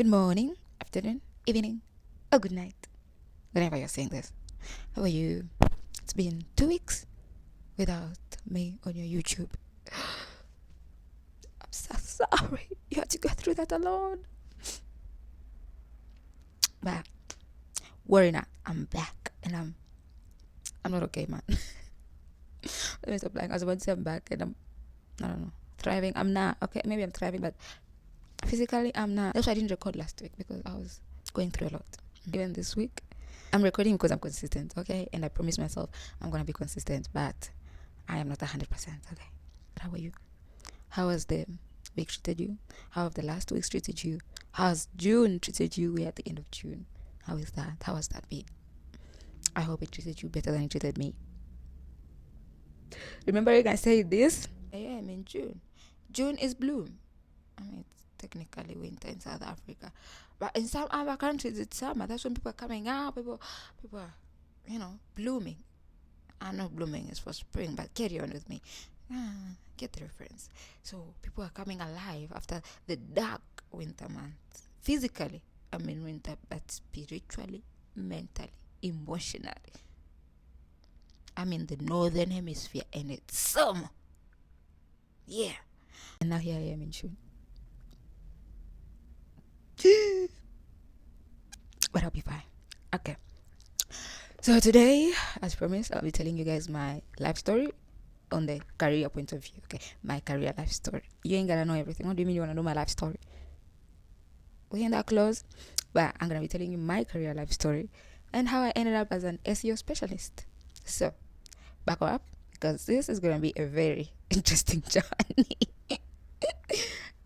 good morning, afternoon, evening, or good night, whenever you're saying this. How are you? It's been 2 weeks without me on your YouTube. I'm so sorry you had to go through that alone. But worry not, I'm back and I'm not okay, man. Let me stop lying. I was about to say I'm back and I don't know, thriving. I'm not okay. Maybe I'm thriving, but physically I'm not. That's why I didn't record last week because I was going through a lot. Even this week, I'm recording because I'm consistent, okay? And I promise myself I'm gonna be consistent, but I am not 100%, okay? How are you? How has the week treated you? How have the last weeks treated you? How has June treated you? We're at the end of June. How is that? How has that been? I hope it treated you better than it treated me. Remember, you can say this. Yeah, I'm in June. June is bloom. I mean, it's technically winter in South Africa, but in some other countries it's summer. That's when people are coming out. People are, blooming. I know blooming is for spring, but carry on with me. Get the reference. So people are coming alive after the dark winter months. Physically, I'm in winter, but spiritually, mentally, emotionally, I'm in the northern hemisphere and it's summer. Yeah. And now here I am in June. But I'll be fine. Okay. So today, as promised, I'll be telling you guys my life story on the career point of view. Okay, my career life story. You ain't gotta know everything. What do you mean you wanna know my life story? We ain't that close, but I'm gonna be telling you my career life story and how I ended up as an SEO specialist. So, buckle up because this is gonna be a very interesting journey.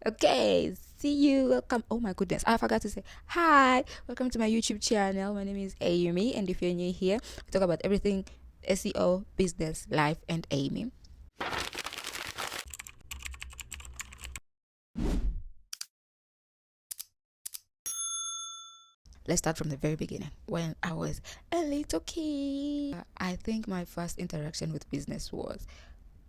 Okay, see you. Welcome. Oh my goodness, I forgot to say hi. Welcome to my YouTube channel. My name is Amy, and if you're new here, we talk about everything SEO, business, life, and Amy. Let's start from the very beginning. When I was a little kid, I think my first interaction with business was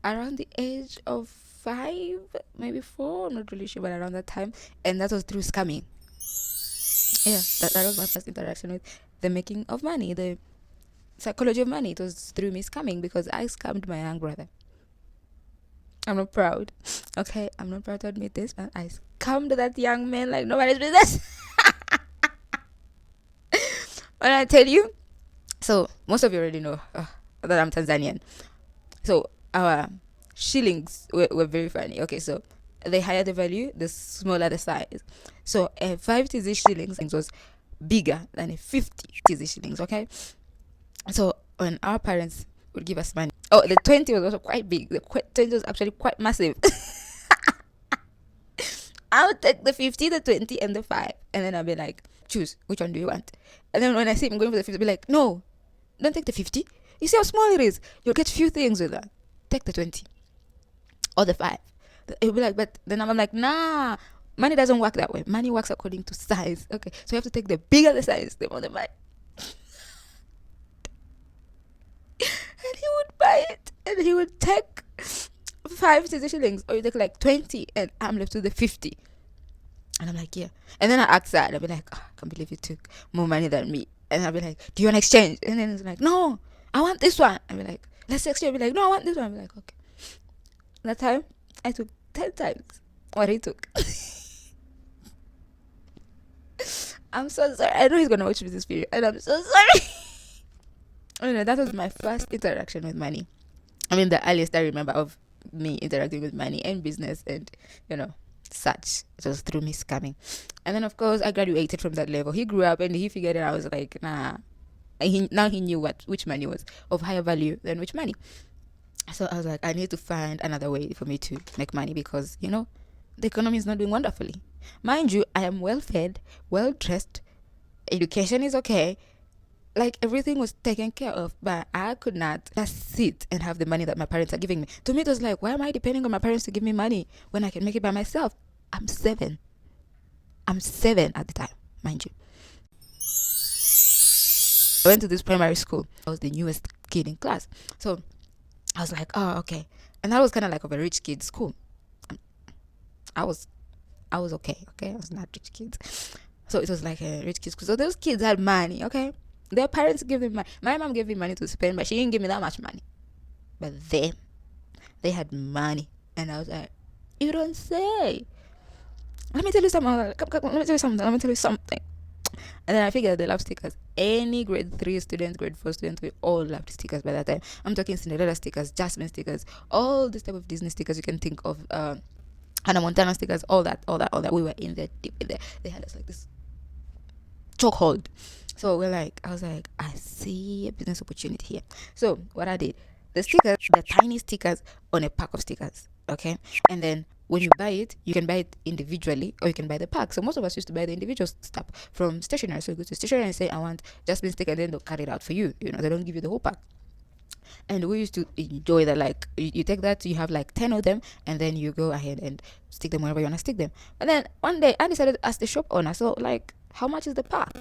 around the age of 5, maybe 4. I'm not really sure, but around that time, and that was through scamming. Yeah, that was my first interaction with the making of money, the psychology of money. It was through me scamming because I scammed my young brother. I'm not proud. Okay, I'm not proud to admit this, but I scammed that young man like nobody's business. When I tell you, so most of you already know that I'm Tanzanian. So our shillings were very funny. Okay, so the higher the value, the smaller the size. So a 5 TZ shillings was bigger than a 50 TZ shillings. Okay, so when our parents would give us money, the 20 was also quite big. The 20 was actually quite massive. I would take the 50, the 20, and the 5, and then I'll be like, choose which one do you want. And then when I see him going for the 50, I'll be like, no, don't take the 50. You see how small it is. You'll get few things with that. Take the 20 or the 5. It'll be like, but then I'm like, nah, money doesn't work that way. Money works according to size. Okay, so you have to take the bigger the size, the more the money. And he would buy it, and he would take 5 shillings, or you take like 20, and I'm left with the 50. And I'm like, yeah. And then I ask that, I'll be like, I can't believe you took more money than me. And I'll be like, do you want to exchange? And then it's like, no, I want this one. I'll be like, let's exchange. I'll be like, no, I want this one. I'll be like, okay. That time, I took 10 times what he took. I'm so sorry. I know he's going to watch this video, and I'm so sorry. That was my first interaction with money. I mean, the earliest I remember of me interacting with money and business and, such. It was through me scamming. And then, of course, I graduated from that level. He grew up and he figured it out. I was like, nah. Now he knew which money was of higher value than which money. So I was like, I need to find another way for me to make money because, the economy is not doing wonderfully. Mind you, I am well fed, well dressed, education is okay. Like everything was taken care of, but I could not just sit and have the money that my parents are giving me. To me, it was like, why am I depending on my parents to give me money when I can make it by myself? I'm 7 at the time, mind you. I went to this primary school. I was the newest kid in class. So I was like, oh, okay. And that was kind of like of a rich kid school. I was okay. I was not rich kids. So it was like a rich kids school. So those kids had money, okay? Their parents gave them money. My mom gave me money to spend, but she didn't give me that much money. But they had money. And I was like, you don't say. Let me tell you something. Let me tell you something. And then I figured they love stickers. Any grade 3 student, grade 4 student, we all loved stickers by that time. I'm talking Cinderella stickers, Jasmine stickers, all this type of Disney stickers you can think of. Hannah Montana stickers, all that. We were in there, deep in there. They had us like this chokehold. So I was like, I see a business opportunity here. So what I did, the tiny stickers on a pack of stickers, okay? And then when you buy it, you can buy it individually or you can buy the pack. So most of us used to buy the individual stuff from stationery. So you go to stationery and say, I want Jasmine sticker, and then they'll cut it out for you. You know, they don't give you the whole pack. And we used to enjoy that. Like, you take that, you have like 10 of them, and then you go ahead and stick them wherever you want to stick them. But then one day I decided to ask the shop owner, so like, how much is the pack?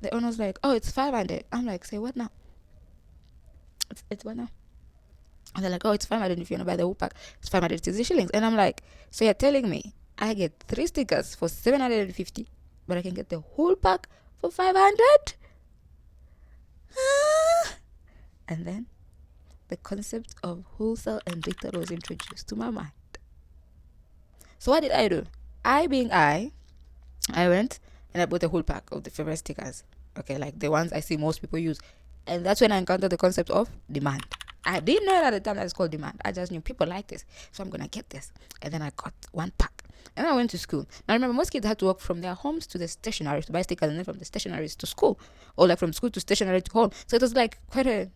The owner was like, oh, it's 500. I'm like, say what now? It's what now? And they're like, oh, it's 500 if you want to buy the whole pack. It's 560 shillings. And I'm like, so you're telling me I get 3 stickers for 750, but I can get the whole pack for 500? And then the concept of wholesale and retail was introduced to my mind. So what did I do? I went and I bought a whole pack of the favorite stickers. Okay, like the ones I see most people use. And that's when I encountered the concept of demand. I didn't know it at the time that it's called demand. I just knew people like this, so I'm gonna get this. And then I got 1 pack. And I went to school. Now remember, most kids had to walk from their homes to the stationery to buy stickers, and then from the stationaries to school, or like from school to stationery to home. So it was like quite a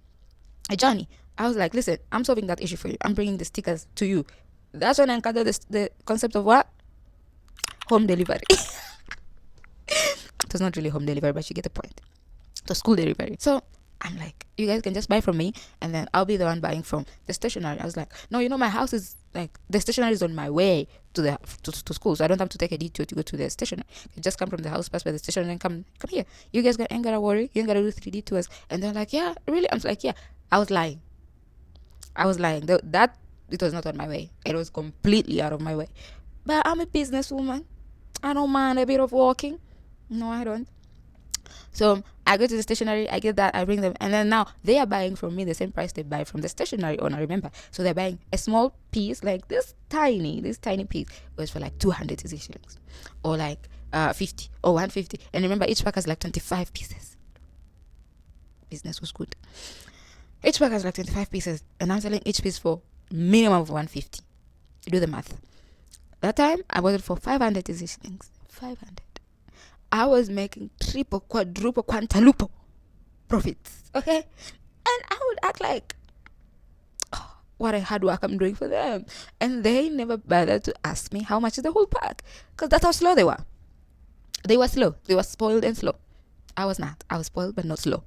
journey. I was like, listen, I'm solving that issue for you. I'm bringing the stickers to you. That's when I encountered the concept of what? Home delivery. It was not really home delivery, but you get the point. The school delivery. So I'm like, you guys can just buy from me, and then I'll be the one buying from the stationery. I was like, no, my house is like, the stationery is on my way to school, so I don't have to take a detour to go to the stationery. You just come from the house, pass by the station, and come here. You guys ain't gotta worry. You ain't gotta do 3 detours. And they're like, yeah, really? I'm like, yeah. I was lying. That it was not on my way. It was completely out of my way. But I'm a businesswoman. I don't mind a bit of walking. No, I don't. So I go to the stationery, I get that, I bring them, and then now they are buying from me the same price they buy from the stationery owner, remember? So they're buying a small piece, like this tiny piece was for like 200 shillings, or like 50 or 150. And remember, each pack has like 25 pieces. Business was good. Each pack has like 25 pieces, and I'm selling each piece for minimum of 150. Do the math. That time I bought it for 500 shillings. 500. I was making triple, quadruple, quintuple profits. Okay? And I would act like, oh, what a hard work I'm doing for them. And they never bothered to ask me how much is the whole pack. Because that's how slow they were. They were slow. They were spoiled and slow. I was not. I was spoiled but not slow.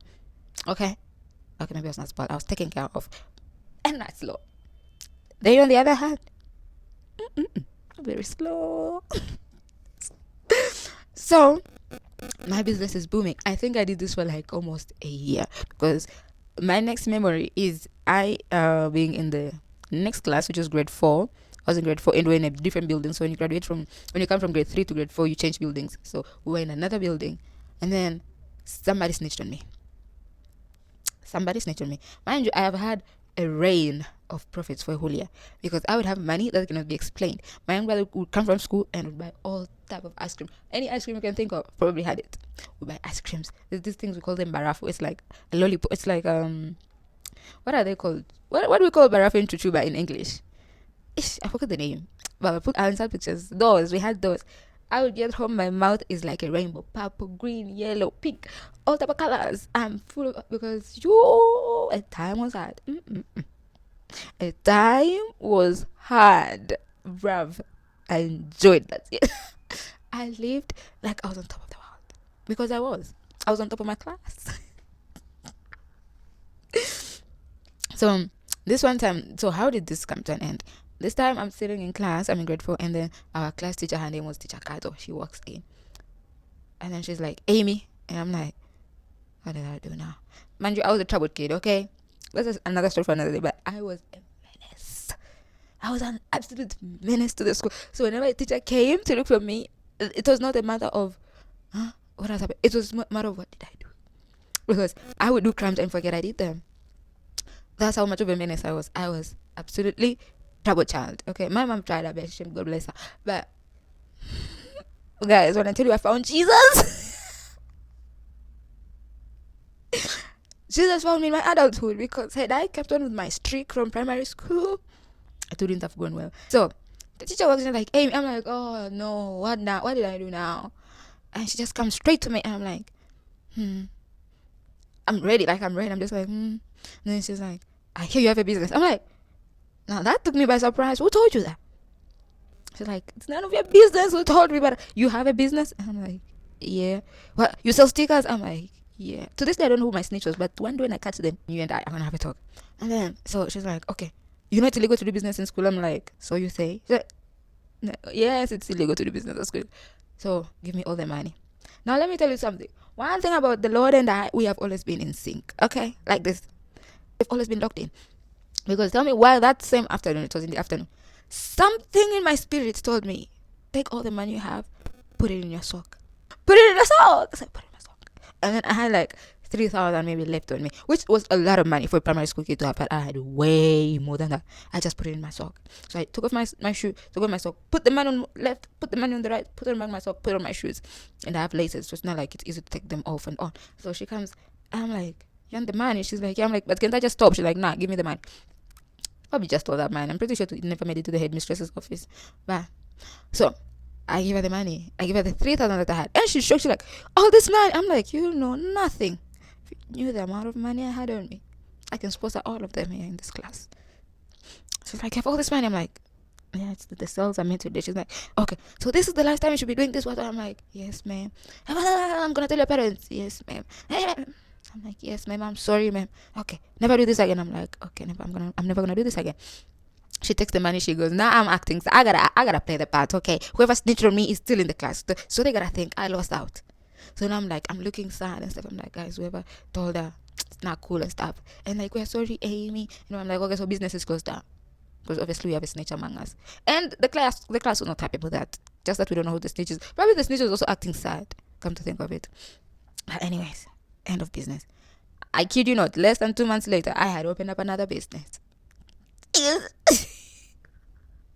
Okay? Okay, maybe I was not spoiled. I was taken care of and not slow. They, on the other hand, very slow. So my business is booming. I think I did this for like almost a year, because my next memory is I being in the next class, which was grade 4. I was in grade 4 and we're in a different building. So when you come from grade 3 to grade 4, you change buildings. So we were in another building, and then somebody snitched on me. Mind you, I have had a rain of profits for a whole year, because I would have money that cannot be explained. My young brother would come from school and would buy all type of ice cream. Any ice cream you can think of, probably had it. We buy ice creams. There's these things we call them barafu. It's like a lollipop. It's like what are they called? What do we call barafu in chuchuba in English? I forgot the name. But I'll insert pictures. Those, we had those. I would get home, my mouth is like a rainbow, purple, green, yellow, pink, all type of colors. I'm full of, because a time was hard. A time was hard, bruv. I enjoyed that. I lived like I was on top of the world, because I was on top of my class. So this one time, so how did this come to an end? This time I'm sitting in class, I'm in grade 4, and then our class teacher, her name was Teacher Kato. She walks in, and then she's like, Amy, and I'm like, what did I do now? Mind you, I was a troubled kid, okay? This is another story for another day, but I was a menace. I was an absolute menace to the school. So whenever a teacher came to look for me, it was not a matter of, what has happened? It was a matter of what did I do? Because I would do crimes and forget I did them. That's how much of a menace I was. I was absolutely trouble child. Okay, my mom tried her best. God bless her. But guys, when I tell you I found Jesus, Jesus found me in my adulthood, because had I kept on with my streak from primary school, it wouldn't have gone well. So the teacher was just like, "Hey," I'm like, "Oh no, what now? What did I do now?" And she just comes straight to me, and I'm like, I'm ready. Like, I'm ready. I'm just like, And then she's like, "I hear you have a business." I'm like, now that took me by surprise. Who told you that? She's like, "It's none of your business who told me, but you have a business." And I'm like, "Yeah." "What, you sell stickers?" I'm like, "Yeah." To this day, I don't know who my snitch was, but one day when I catch them, you and I are going to have a talk. And then, so she's like, "Okay, you know it's illegal to do business in school." I'm like, "So you say?" She's like, "No, yes, it's illegal to do business at school. So give me all the money." Now, let me tell you something. One thing about the Lord and I, we have always been in sync. Okay? Like this. We've always been locked in. Because tell me why that same afternoon, it was in the afternoon, something in my spirit told me, take all the money you have, put it in your sock. Put it in your sock. I said, put it in my sock. And then I had like 3,000 maybe left on me, which was a lot of money for a primary school kid to have, but I had way more than that. I just put it in my sock. So I took off my shoe, took off my sock, put the money on left, put the money on the right, put it on my sock, put it on my shoes. And I have laces, so it's not like it's easy to take them off and on. So she comes, I'm like, "You want the money?" She's like, "Yeah." I'm like, "But can't I just stop?" She's like, "Nah, give me the money." Probably just all that money. I'm pretty sure it never made it to the headmistress's office. But so I give her the money. I give her the 3,000 that I had. And she's shocked. She's like, "All this money?" I'm like, "You know nothing. If you knew the amount of money I had on me, I can sponsor all of them here in this class." She's like, "You have all this money?" I'm like, "Yeah, it's the sales I made today." She's like, "Okay, so this is the last time you should be doing this." What? I'm like, "Yes, ma'am." "I'm gonna tell your parents." "Yes, ma'am." I'm like, "Yes, ma'am. I'm sorry, ma'am." "Okay, never do this again." I'm like, "Okay, I'm never gonna do this again." She takes the money. She goes, "Now I'm acting. So I gotta play the part. Okay, whoever snitched on me is still in the class, so they gotta think I lost out." So now I'm like, I'm looking sad and stuff. I'm like, "Guys, whoever told her, it's not cool and stuff." And like, "We're sorry, Amy." I'm like, "Okay, so business is closed down because obviously we have a snitch among us." And the class was not happy with that. Just that we don't know who the snitch is. Probably the snitch was also acting sad. Come to think of it. But anyways, end of business. I kid you not, less than 2 months later, I had opened up another business.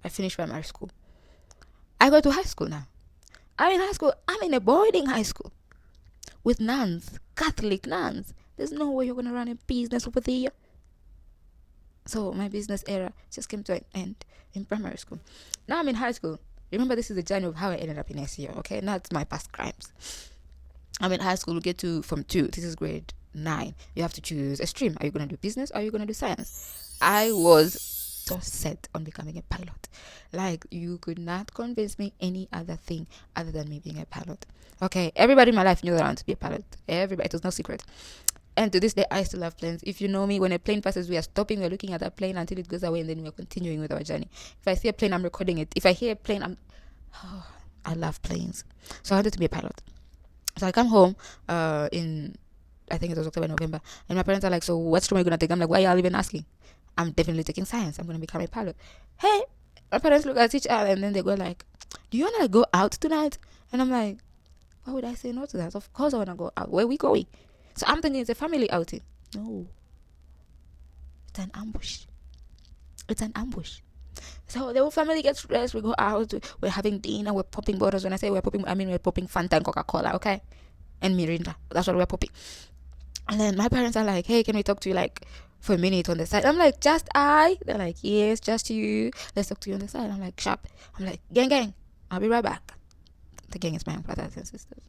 I finished primary school. I go to high school now. I'm in high school. I'm in a boarding high school with nuns, Catholic nuns. There's no way you're going to run a business over there. So my business era just came to an end in primary school. Now I'm in high school. Remember, this is the journey of how I ended up in SEO. Okay, now it's my past crimes. I'm in high school. We get to from 2. This is grade 9. You have to choose a stream. Are you going to do business or are you going to do science? I was so set on becoming a pilot. Like, you could not convince me any other thing other than me being a pilot. Okay, everybody in my life knew that I wanted to be a pilot. Everybody, it was no secret. And to this day, I still have planes. If you know me, when a plane passes, we are stopping, we're looking at that plane until it goes away, and then we're continuing with our journey. If I see a plane, I'm recording it. If I hear a plane, I love planes. So I wanted to be a pilot. So I come home in, I think it was October, November, and my parents are like, "So what stream are you going to take?" I'm like, "Why are y'all even asking? I'm definitely taking science. I'm going to become a pilot." Hey, my parents look at each other, and then they go like, "Do you want to go out tonight?" And I'm like, why would I say no to that? Of course I want to go out. Where are we going? So I'm thinking it's a family outing. No. It's an ambush. It's an ambush. So the whole family gets dressed. We go out. We're having dinner. We're popping bottles. When I say we're popping, I mean we're popping Fanta and Coca-Cola, okay? And Mirinda. That's what we're popping. And then my parents are like, "Hey, can we talk to you like for a minute on the side?" I'm like, "Just I?" They're like, "Yes, just you. Let's talk to you on the side." I'm like, "Sharp." I'm like, "Gang. I'll be right back." The gang is my brothers and sisters.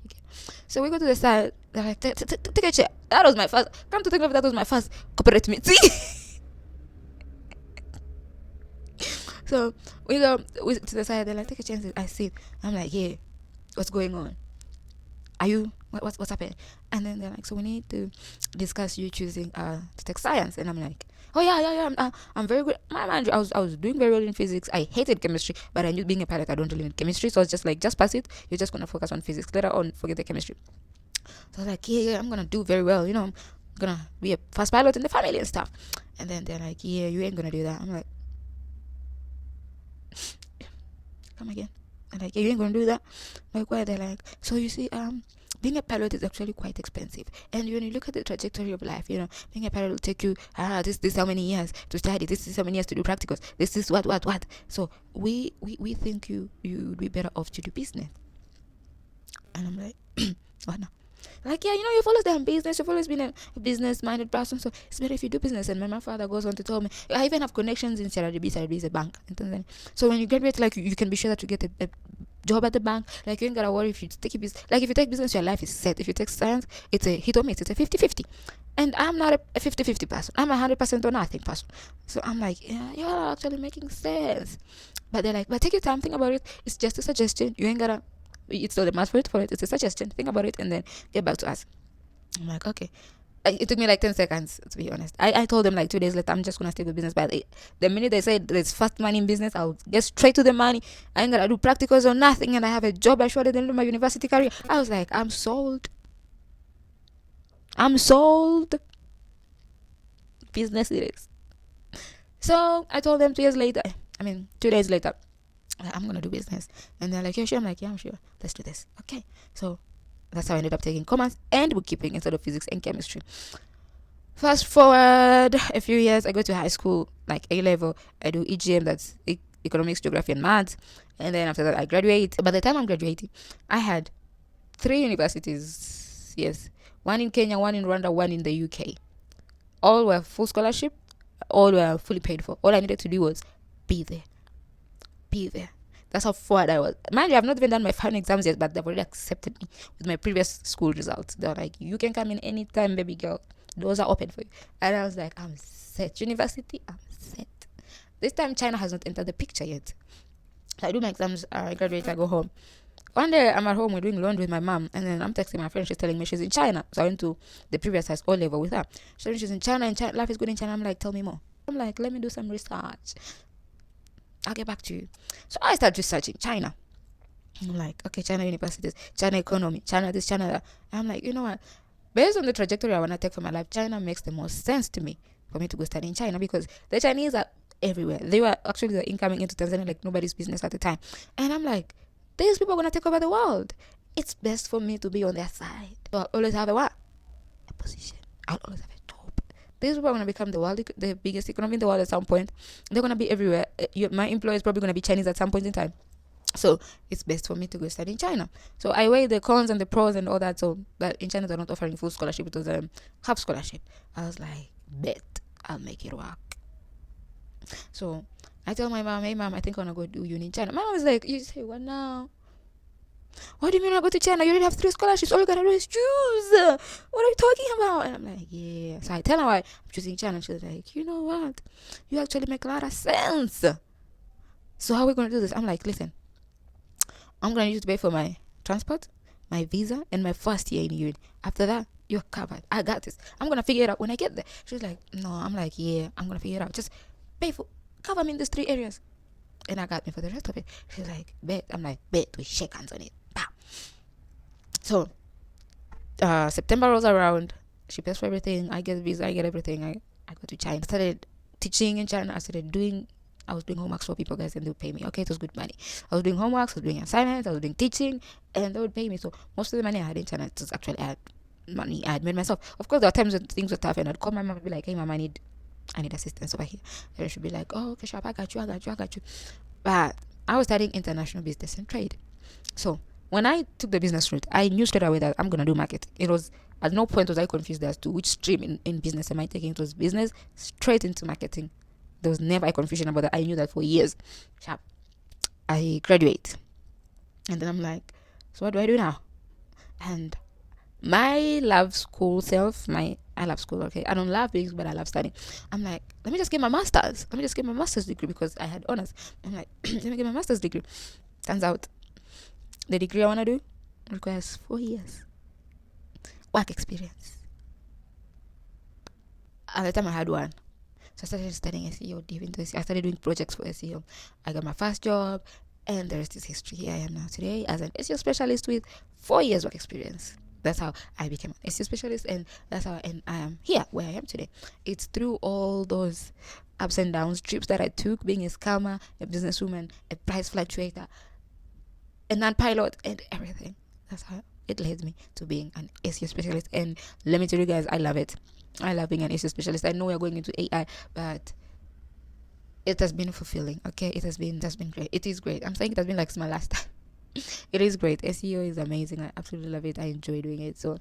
Okay. So we go to the side. They're like, "Take a chair." That was my first. Come to think of it, that was my first corporate meeting. So we go to the side. They're like, "Take a chance." I sit. I'm like, "Yeah, what's going on? Are you what's happening?" And then they're like, "So we need to discuss you choosing to take science." And I'm like, "Oh yeah. I'm very good." My mind, I was doing very well in physics. I hated chemistry, but I knew being a pilot, I don't really need chemistry. So I was just like, just pass it. You're just gonna focus on physics. Later on, forget the chemistry. So I was like, yeah, I'm gonna do very well. I'm gonna be a fast pilot in the family and stuff. And then they're like, "Yeah, you ain't gonna do that." I'm like, come again. I'm like, yeah, you ain't gonna do that. I'm like, why? They're like, so you see, being a pilot is actually quite expensive. And when you look at the trajectory of life, being a pilot will take you this how many years to study, this is how many years to do practicals, this is what. So we think you would be better off to do business. And I'm like, what now? Like, yeah, you've always done business, you've always been a business minded person, so it's better if you do business. And my father goes on to tell me, I even have connections in CRDB. CRDB is a bank in Tanzania. So when you graduate, like, you can be sure that you get a job at the bank. Like, you ain't gotta worry if you take business. Like, if you take business, your life is set. If you take science, it's a hit or miss. It's a 50-50. And I'm not a 50-50 person. I'm a 100% or nothing person. So I'm like, yeah, you're actually making sense. But they're like, but take your time, think about it. It's just a suggestion. You ain't gotta. It's not a mass for it. It's a suggestion. Think about it and then get back to us. I'm like, okay. It took me like 10 seconds, to be honest. I told them like 2 days later, I'm just going to stick with business. But the minute they said there's fast money in business, I'll get straight to the money. I ain't going to do practicals or nothing. And I have a job I showed at the end of my university career. I was like, I'm sold. Business it is. So I told them 2 days later, I'm going to do business. And they're like, yeah, sure. I'm like, yeah, I'm sure. Let's do this. Okay. So that's how I ended up taking commerce and bookkeeping instead of physics and chemistry. Fast forward a few years, I go to high school, like A level. I do EGM, that's economics, geography, and maths. And then after that, I graduate. By the time I'm graduating, I had 3 universities. Yes, one in Kenya, one in Rwanda, one in the UK. All were full scholarship. All were fully paid for. All I needed to do was be there. That's how forward I was. Mind you, I've not even done my final exams yet, but they've already accepted me with my previous school results. They're like, you can come in anytime, baby girl. Doors are open for you. And I was like, I'm set. University, I'm set. This time, China has not entered the picture yet. So I do my exams, I graduate, I go home. One day, I'm at home, we're doing laundry with my mom, and then I'm texting my friend, she's telling me she's in China. So I went to the previous high school level with her. She's telling me she's in China, and life is good in China. I'm like, tell me more. I'm like, let me do some research. I'll get back to you. So I started researching China. I'm like, okay, China universities, China economy, China this, China that. And I'm like, you know what? Based on the trajectory I want to take for my life, China makes the most sense to me for me to go study in China, because the Chinese are everywhere. They were actually incoming into Tanzania like nobody's business at the time. And I'm like, these people are going to take over the world. It's best for me to be on their side. So I'll always have a position. I'll always have a top. These people are going to become the biggest economy in the world at some point. They're going to be everywhere. My employer is probably going to be Chinese at some point in time. So it's best for me to go study in China. So I weigh the cons and the pros and all that. So that in China they're not offering full scholarship, it was half scholarship. I was like, bet I'll make it work. So I tell my mom, hey mom, I think I wanna go do uni in China. My mom was like, you say what now? What do you mean I go to China? You already have 3 scholarships. All you gotta do is choose. What are you talking about? And I'm like, yeah. So I tell her why I'm choosing China. And she's like, you know what? You actually make a lot of sense. So how are we gonna do this? I'm like, listen, I'm going to need you to pay for my transport, my visa, and my first year in uni. After that, you're covered. I got this. I'm going to figure it out when I get there. She's like, no. I'm like, yeah, I'm going to figure it out. Just cover me in these 3 areas. And I got me for the rest of it. She's like, bet. I'm like, bet. We shake hands on it. Bam. So, September rolls around. She pays for everything. I get the visa. I get everything. I go to China. I started teaching in China. I was doing homeworks for people, guys, and they would pay me. Okay, it was good money. I was doing homeworks, I was doing assignments, I was doing teaching, and they would pay me. So most of the money I had in China was actually money I had made myself. Of course, there were times when things were tough, and I'd call my mom and be like, hey, mom, I need assistance over here. And she'd be like, oh, okay, sharp, I got you. But I was studying international business and trade. So when I took the business route, I knew straight away that I'm going to do marketing. It was, at no point was I confused as to which stream in business am I taking. It was business straight into marketing. There was never a confusion about that. I knew that for years. Sharp. I graduate. And then I'm like, so what do I do now? And my love school self, I love school, okay? I don't love things, but I love studying. I'm like, let me just get my master's. Let me just get my master's degree because I had honors. I'm like, let me get my master's degree. Turns out, the degree I want to do requires 4 years. Work experience. At the time I had 1. So I started studying SEO, deep into SEO. I started doing projects for SEO. I got my first job, and the rest is history. Here I am now today as an SEO specialist with 4 years work experience. That's how I became an SEO specialist, and that's how I am here where I am today. It's through all those ups and downs, trips that I took, being a scammer, a businesswoman, a price fluctuator. a non-pilot, and everything. That's how it led me to being an SEO specialist. And let me tell you guys, I love it. I love being an SEO specialist. I know we're going into AI, but it has been fulfilling. Okay, it has been great. It is great. I'm saying it has been like my last time. It is great. SEO is amazing. I absolutely love it. I enjoy doing it. So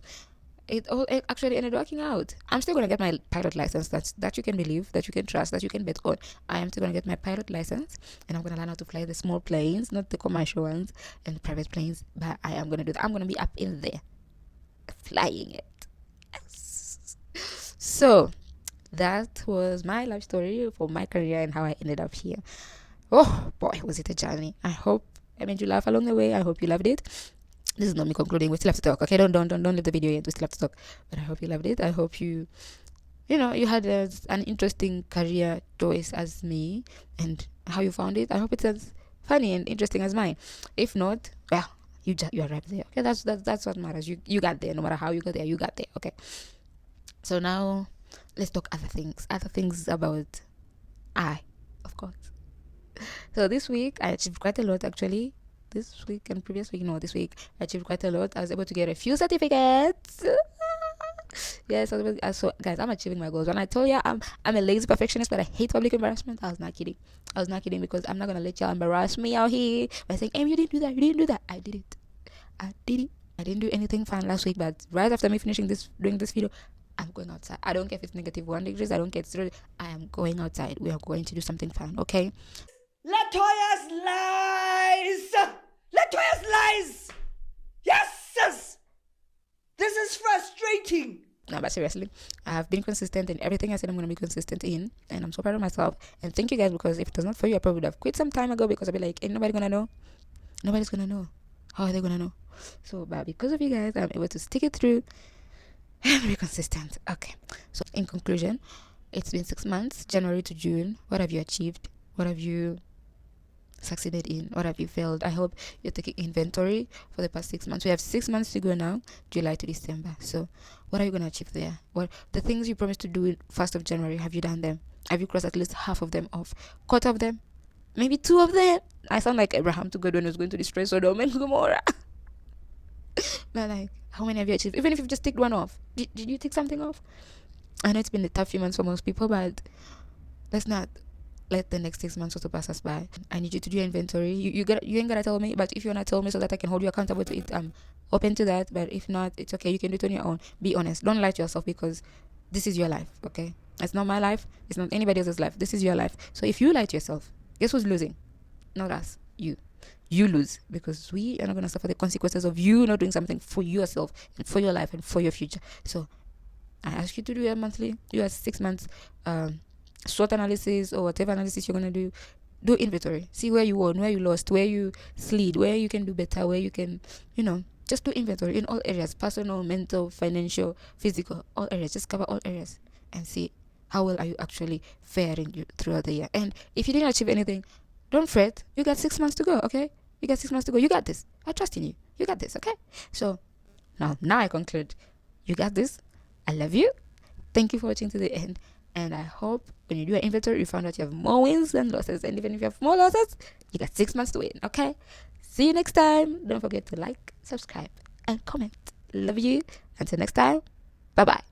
it actually ended working out. I'm still gonna get my pilot license. That you can believe, that you can trust, that you can bet on. I am still gonna get my pilot license, and I'm gonna learn how to fly the small planes, not the commercial ones and the private planes. But I am gonna do that. I'm gonna be up in there, flying it. So that was my life story for my career and how I ended up here. Oh boy, was it a journey. I hope I made you laugh along the way. I hope you loved it. This is not me concluding. We still have to talk. Okay, don't leave the video yet. We still have to talk. But I hope you loved it. I hope you had an interesting career choice as me, and how you found it. I hope it's as funny and interesting as mine. If not, well, you are right there. Okay, that's what matters. You got there. No matter how you got there, you got there. Okay. So now let's talk other things about of course. So this week I achieved quite a lot, actually. This week and previous week, no, this week I achieved quite a lot. I was able to get a few certificates. Yes, so guys, I'm achieving my goals. When I told you I'm a lazy perfectionist, but I hate public embarrassment, I was not kidding. Because I'm not gonna let y'all embarrass me out here by saying, you didn't do that. I did it. I didn't do anything fun last week, but right after me finishing doing this video, I'm going outside. I don't care if it's negative 1 degrees. I don't care. I am going outside. We are going to do something fun, okay? Latoya's lies. Yes. This is frustrating. No, but seriously, I have been consistent in everything I said I'm going to be consistent in, and I'm so proud of myself. And thank you guys, because if it was not for you, I probably would have quit some time ago, because I'd be like, ain't nobody gonna know. Nobody's gonna know. How are they gonna know? So, but because of you guys, I'm able to stick it through and be consistent. Okay. So, in conclusion, it's been 6 months, January to June. What have you achieved? What have you succeeded in? What have you failed? I hope you're taking inventory for the past 6 months. We have 6 months to go now, July to December. So what are you going to achieve there? What the things you promised to do in 1st of January, have you done them? Have you crossed at least half of them off? Quarter of them? Maybe 2 of them? I sound like Abraham to God when he was going to destroy Sodom and Gomorrah. But like, how many have you achieved? Even if you've just ticked one off. Did you tick something off? I know it's been a tough few months for most people, but let's not let the next 6 months also pass us by. I need you to do your inventory. You ain't gotta tell me, but if you wanna tell me so that I can hold you accountable to it, I'm open to that. But if not, it's okay. You can do it on your own. Be honest. Don't lie to yourself, because this is your life, okay? It's not my life. It's not anybody else's life. This is your life. So if you lie to yourself, guess who's losing? Not us. You lose, because we are not gonna suffer the consequences of you not doing something for yourself and for your life and for your future. So I ask you to do your 6 months SWOT analysis, or whatever analysis you're going to do inventory. See where you won, where you lost, where you slid, where you can do better, where you can, just do inventory in all areas: personal, mental, financial, physical, all areas. Just cover all areas and see how well are you actually faring throughout the year. And if you didn't achieve anything, don't fret. You got 6 months to go, okay? You got 6 months to go. You got this. I trust in you. You got this, okay? So now I conclude. You got this. I love you. Thank you for watching to the end. And I hope when you do your inventory, you found out you have more wins than losses. And even if you have more losses, you got 6 months to win, okay? See you next time. Don't forget to like, subscribe, and comment. Love you. Until next time, bye-bye.